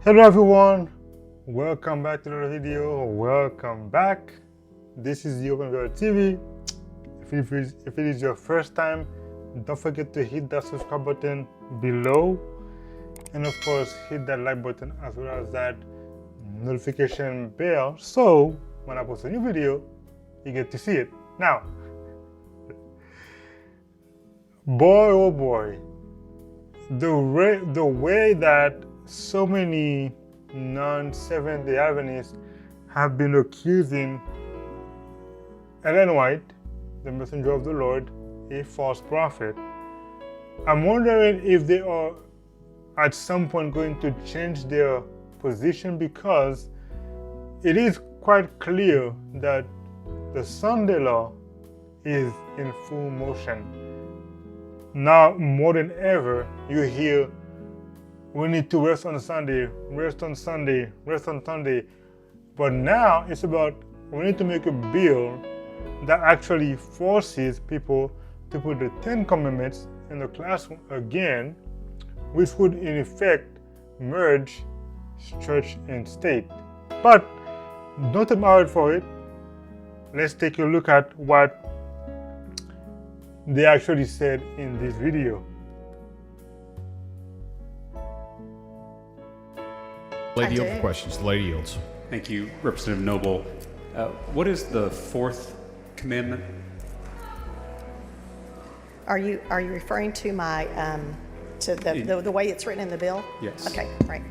Hello everyone, welcome back to another video. Welcome back. This is the Open World TV. If it is your first time, don't forget to hit that subscribe button below, and of course hit that like button as well as that notification bell, so when I post a new video you get to see it. Now, boy oh boy, the way that so many non-Seventh-day Adventists have been accusing Ellen White, the messenger of the Lord, a false prophet. I'm wondering if they are at some point going to change their position, because it is quite clear that the Sunday law is in full motion. Now more than ever, you hear we need to rest on Sunday, rest on Sunday, rest on Sunday. But now it's about we need to make a bill that actually forces people to put the 10 Commandments in the classroom again, which would in effect merge church and state. But don't take my word for it. Let's take a look at what they actually said in this video. Lady yields for questions. The lady yields. Thank you, Representative Noble. What is the fourth commandment? Are you referring to my to the way it's written in the bill? Yes. Okay, right.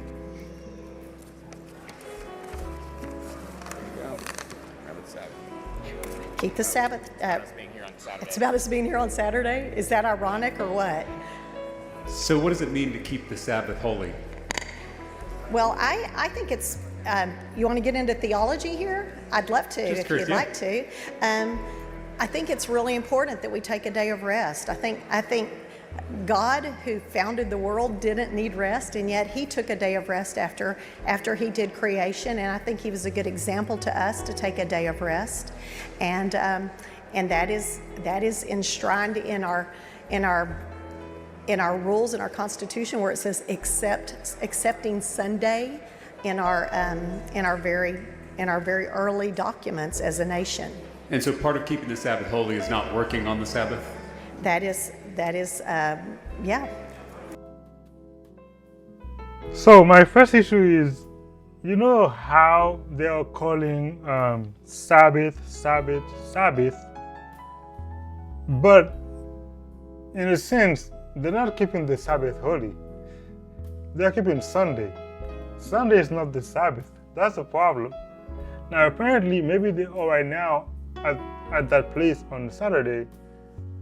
Keep the Sabbath. It's about us being here on Saturday. Is that ironic or what? So what does it mean to keep the Sabbath holy? Well, I think it's, you want to get into theology here? I'd love to, if you'd like to. I think it's really important that we take a day of rest. I think God, who founded the world, didn't need rest, and yet He took a day of rest after He did creation, and I think He was a good example to us to take a day of rest, and that is enshrined in our rules in our Constitution, where it says accepting Sunday in our very early documents as a nation. And so part of keeping the Sabbath holy is not working on the Sabbath? That is, yeah. So my first issue is, you know how they are calling Sabbath, but in a sense, they're not keeping the Sabbath holy. They're keeping Sunday. Sunday is not the Sabbath. That's the problem. Now, apparently, maybe they are right now at that place on Saturday.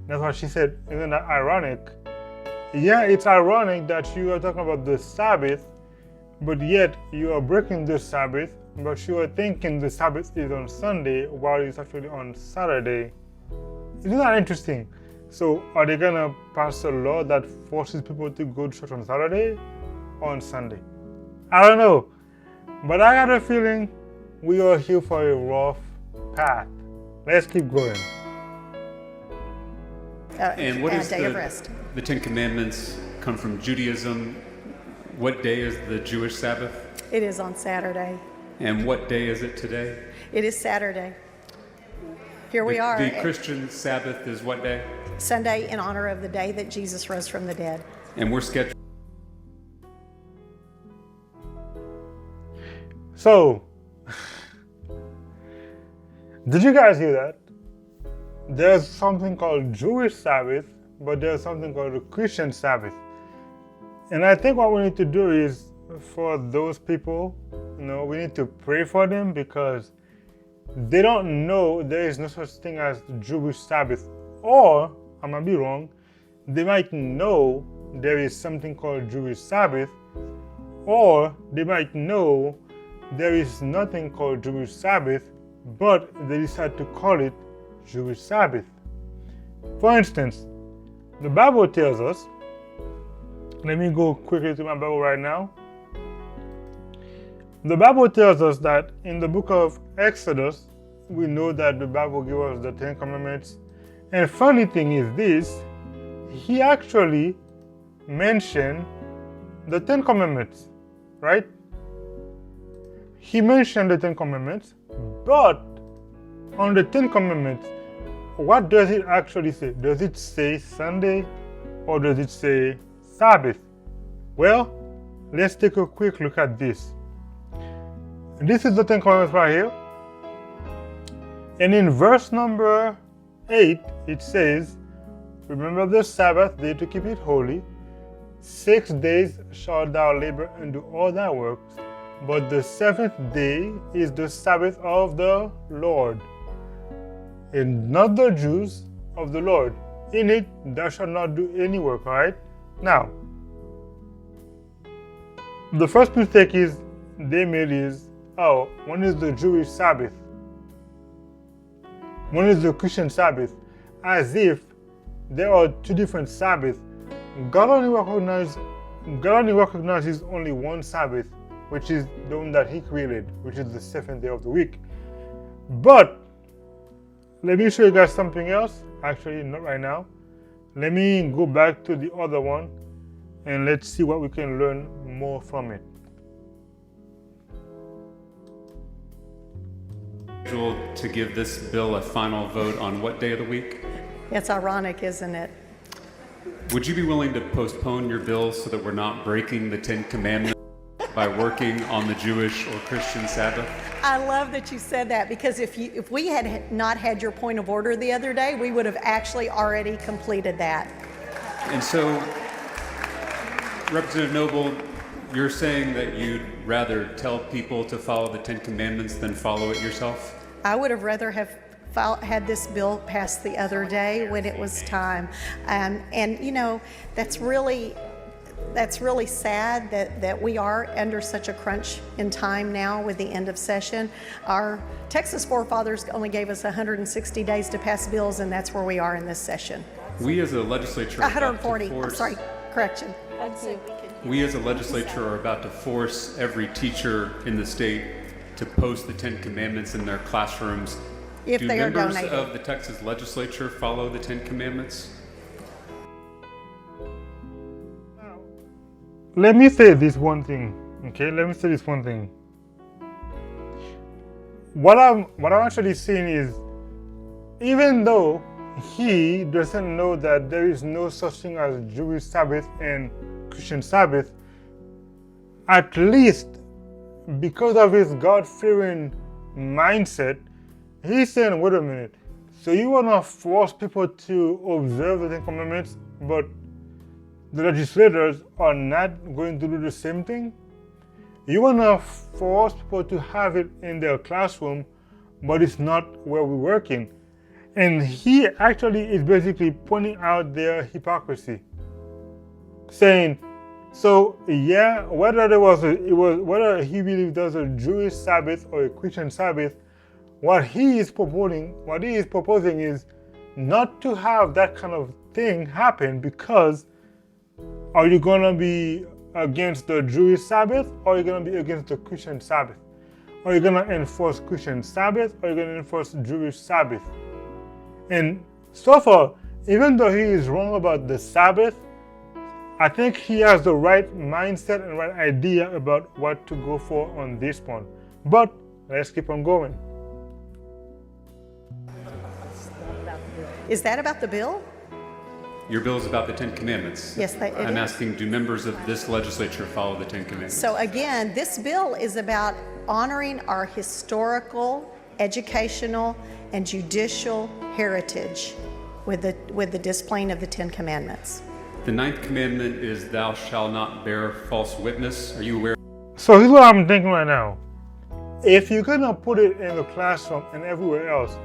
That's what she said. Isn't that ironic? Yeah, it's ironic that you are talking about the Sabbath, but yet you are breaking the Sabbath, but you are thinking the Sabbath is on Sunday while it's actually on Saturday. Isn't that interesting? So are they gonna pass a law that forces people to go to church on Saturday or on Sunday? I don't know, but I got a feeling we are here for a rough path. Let's keep going. And what is day of rest. The 10 Commandments come from Judaism? What day is the Jewish Sabbath? It is on Saturday. And what day is it today? It is Saturday. Here we are. The Christian Sabbath is what day? Sunday, in honor of the day that Jesus rose from the dead. And we're scheduled. So, did you guys hear that? There's something called Jewish Sabbath, but there's something called the Christian Sabbath. And I think what we need to do is, for those people, we need to pray for them, because they don't know there is no such thing as the Jewish Sabbath. Or, I might be wrong, they might know there is something called Jewish Sabbath, or they might know there is nothing called Jewish Sabbath, but they decide to call it Jewish Sabbath. For instance, the Bible tells us, let me go quickly to my Bible right now. The Bible tells us that in the book of Exodus, we know that the Bible gives us the 10 Commandments. And funny thing is this, he actually mentioned the 10 Commandments, right? he mentioned the Ten Commandments, but on the Ten Commandments, what does it actually say? Does it say Sunday or does it say Sabbath? Well, let's take a quick look at this. This is the Ten Commandments right here. And in verse number 8, it says, "Remember the Sabbath day to keep it holy. 6 days shalt thou labor and do all thy works, but the seventh day is the Sabbath of the Lord, and not the Jews of the Lord. In it thou shalt not do any work." All right? Now, the first mistake they made is, when is the Jewish Sabbath? When is the Christian Sabbath? As if there are two different Sabbaths. God only recognizes only one Sabbath, which is the one that He created, which is the seventh day of the week. But let me show you guys something else. Actually, not right now. Let me go back to the other one and let's see what we can learn more from it. To give this bill a final vote on what day of the week? It's ironic, isn't it? Would you be willing to postpone your bill so that we're not breaking the Ten Commandments by working on the Jewish or Christian Sabbath? I love that you said that, because if we had not had your point of order the other day, we would have actually already completed that. And so, Representative Noble, you're saying that you'd rather tell people to follow the Ten Commandments than follow it yourself? I would have rather have had this bill passed the other day when it was time. And you know, that's really sad that we are under such a crunch in time now with the end of session. Our Texas forefathers only gave us 160 days to pass bills, and that's where we are in this session. We as a legislature are 140, I'm sorry, correction. We as a legislature are about to force every teacher in the state to post the Ten Commandments in their classrooms. If they are donated. Do members of the Texas legislature follow the Ten Commandments? Let me say this one thing, okay? Let me say this one thing. What I'm actually saying is, even though he doesn't know that there is no such thing as Jewish Sabbath and Christian Sabbath, at least because of his God-fearing mindset, he's saying, wait a minute, so you want to force people to observe the Ten Commandments, but the legislators are not going to do the same thing? You want to force people to have it in their classroom, but it's not where we're working. And he actually is basically pointing out their hypocrisy, saying, so yeah, whether he believes there's a Jewish Sabbath or a Christian Sabbath, what he is proposing is not to have that kind of thing happen, because are you going to be against the Jewish Sabbath, or are you going to be against the Christian Sabbath? Are you going to enforce Christian Sabbath, or are you going to enforce Jewish Sabbath? And so far, even though he is wrong about the Sabbath, I think he has the right mindset and right idea about what to go for on this one. But let's keep on going. Is that about the bill? Your bill is about the Ten Commandments. Yes, I'm asking, do members of this legislature follow the Ten Commandments? So again, this bill is about honoring our historical, educational, and judicial heritage with the displaying of the Ten Commandments. The ninth commandment is, thou shalt not bear false witness. Are you aware? So here's what I'm thinking right now. If you're going to put it in the classroom and everywhere else,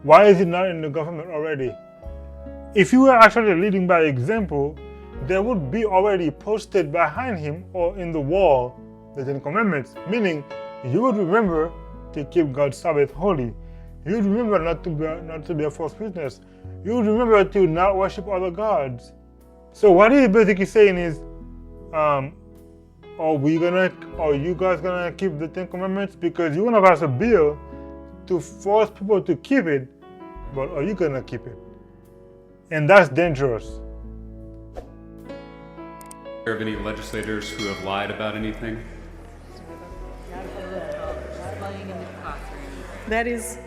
why is it not in the government already? If you were actually leading by example, there would be already posted behind him or in the wall the Ten Commandments, meaning you would remember to keep God's Sabbath holy. You would remember not to bear false witness. You would remember to not worship other gods. So what he's basically saying is, are you guys gonna keep the Ten Commandments? Because you want to pass a bill to force people to keep it, but are you gonna keep it? And that's dangerous. Are there any legislators who have lied about anything? bullying in the classroom. That is,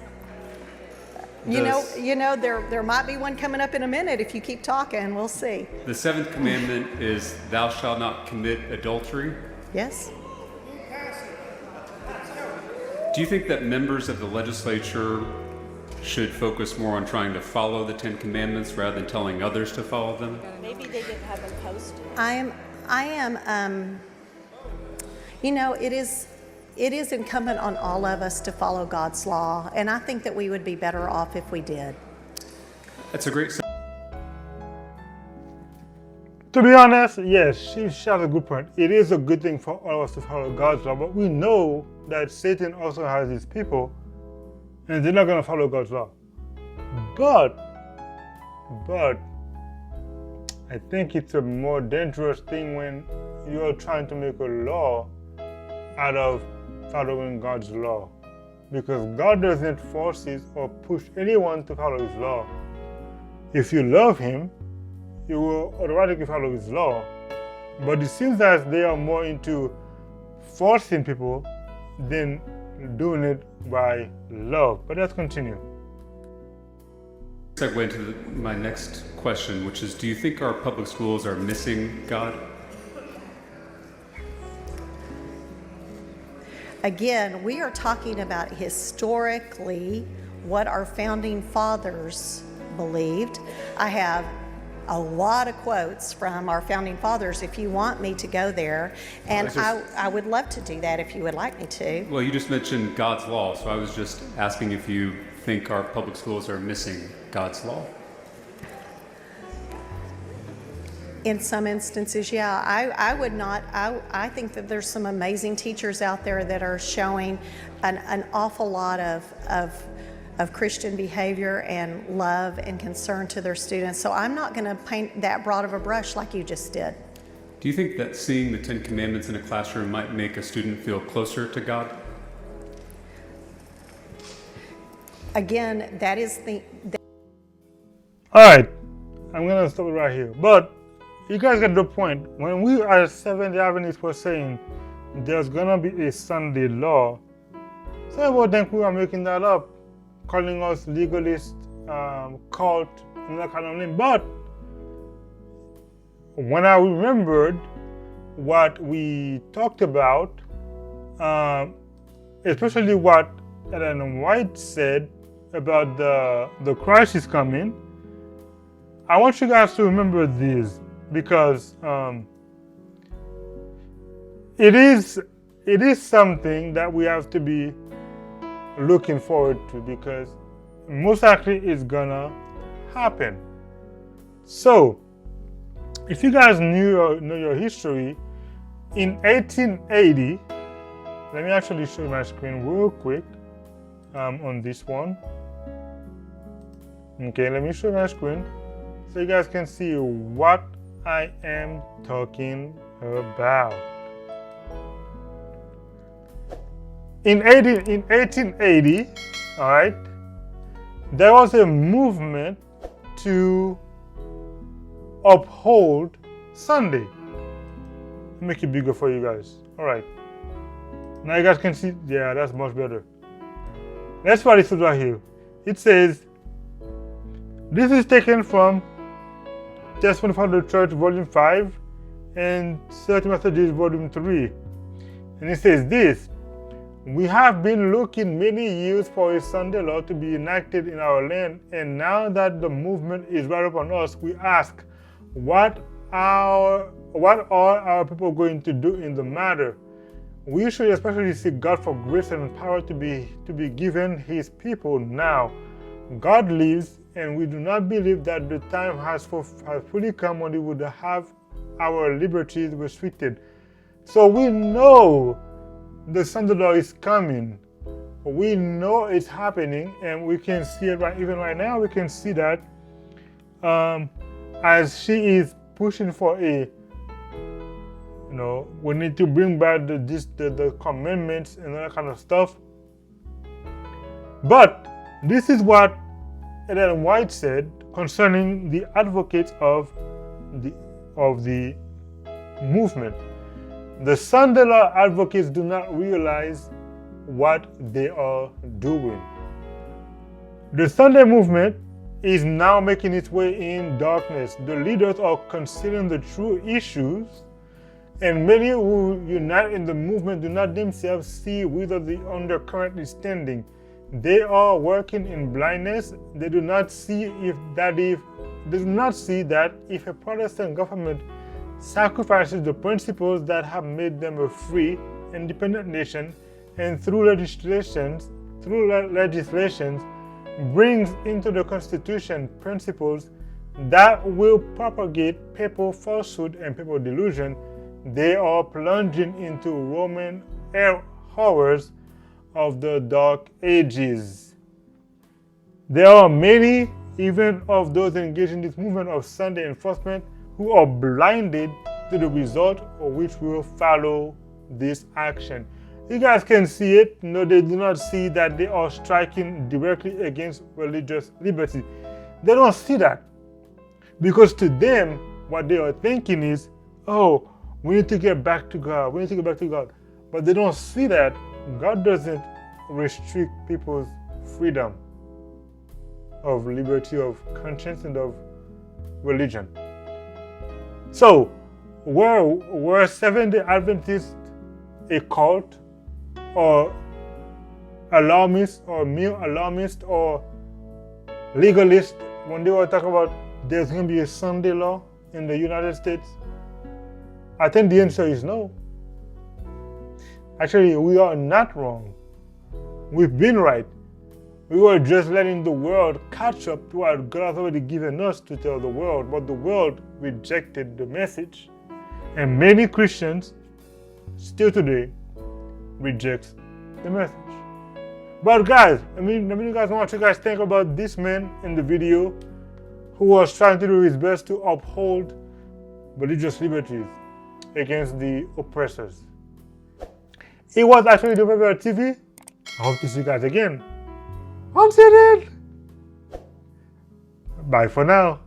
there might be one coming up in a minute if you keep talking. We'll see. The seventh commandment is, "Thou shalt not commit adultery." Yes? Do you think that members of the legislature should focus more on trying to follow the Ten Commandments rather than telling others to follow them? Maybe they didn't have them posted. It is incumbent on all of us to follow God's law, and I think that we would be better off if we did. That's a great. To be honest, yes, she has a good point. It is a good thing for all of us to follow God's law, but we know that Satan also has his people, and they're not going to follow God's law. But, I think it's a more dangerous thing when you're trying to make a law out of following God's law. Because God doesn't force or push anyone to follow his law. If you love him, you will automatically follow his law. But it seems that they are more into forcing people than doing it by love. But let's continue. Segue into my next question, which is, do you think our public schools are missing God? Again, we are talking about historically what our founding fathers believed. I have a lot of quotes from our founding fathers if you want me to go there, and I would love to do that if you would like me to. Well, you just mentioned God's law, so I was just asking if you think our public schools are missing God's law. In some instances, yeah. I would not. I think that there's some amazing teachers out there that are showing an awful lot of Christian behavior and love and concern to their students. So I'm not going to paint that broad of a brush like you just did. Do you think that seeing the Ten Commandments in a classroom might make a student feel closer to God? Again, that is All right, I'm going to stop it right here. But you guys get the point. When we as Seventh-day Adventists were saying there's going to be a Sunday law, some people think we are making that up, calling us legalist, cult, and that kind of thing. But when I remembered what we talked about, especially what Ellen White said about the crisis coming, I want you guys to remember this, because it is something that we have to be looking forward to, because most likely it's gonna happen. So, if you guys know your history, in 1880, let me actually show you my screen real quick on this one. Okay, let me show you my screen so you guys can see what I am talking about. In 1880, all right, there was a movement to uphold Sunday. Make it bigger for you guys. All right. Now you guys can see, yeah, that's much better. That's what it says right here. It says, this is taken from Testimony for the Church, Volume 5, and 30 Messages, Volume 3. And it says this: we have been looking many years for a Sunday law to be enacted in our land, and now that the movement is right upon us, we ask, what are our people going to do in the matter? We should especially seek God for grace and power to be given His people now. God lives, and we do not believe that the time has fully come when He would have our liberties restricted. So we know the Sunday law is coming. We know it's happening, and we can see it even right now. We can see that as she is pushing for we need to bring back the commandments and all that kind of stuff. But this is what Ellen White said concerning the advocates of the movement. The Sunday law advocates do not realize what they are doing. The Sunday movement is now making its way in darkness. The leaders are concealing the true issues, and many who unite in the movement do not themselves see whither the undercurrent is tending. They are working in blindness. They do not see that if a Protestant government sacrifices the principles that have made them a free, independent nation, and through legislations brings into the Constitution principles that will propagate papal falsehood and papal delusion, they are plunging into Roman horrors of the Dark Ages. There are many, even of those engaged in this movement of Sunday enforcement, who are blinded to the result of which will follow this action. You guys can see it. No, they do not see that they are striking directly against religious liberty. They don't see that. Because to them, what they are thinking is, oh, we need to get back to God. We need to get back to God. But they don't see that God doesn't restrict people's freedom of liberty of conscience and of religion. So, were Seventh-day Adventists a cult, or alarmist, or mere alarmist, or legalist when they were talking about there's going to be a Sunday law in the United States? I think the answer is no. Actually, we are not wrong. We've been right. We were just letting the world catch up to what God has already given us to tell the world, but the world rejected the message. And many Christians still today reject the message. But guys, let me you guys know what you guys think about this man in the video who was trying to do his best to uphold religious liberties against the oppressors. It was actually the Favorite TV. I hope to see you guys again. Until then, bye for now.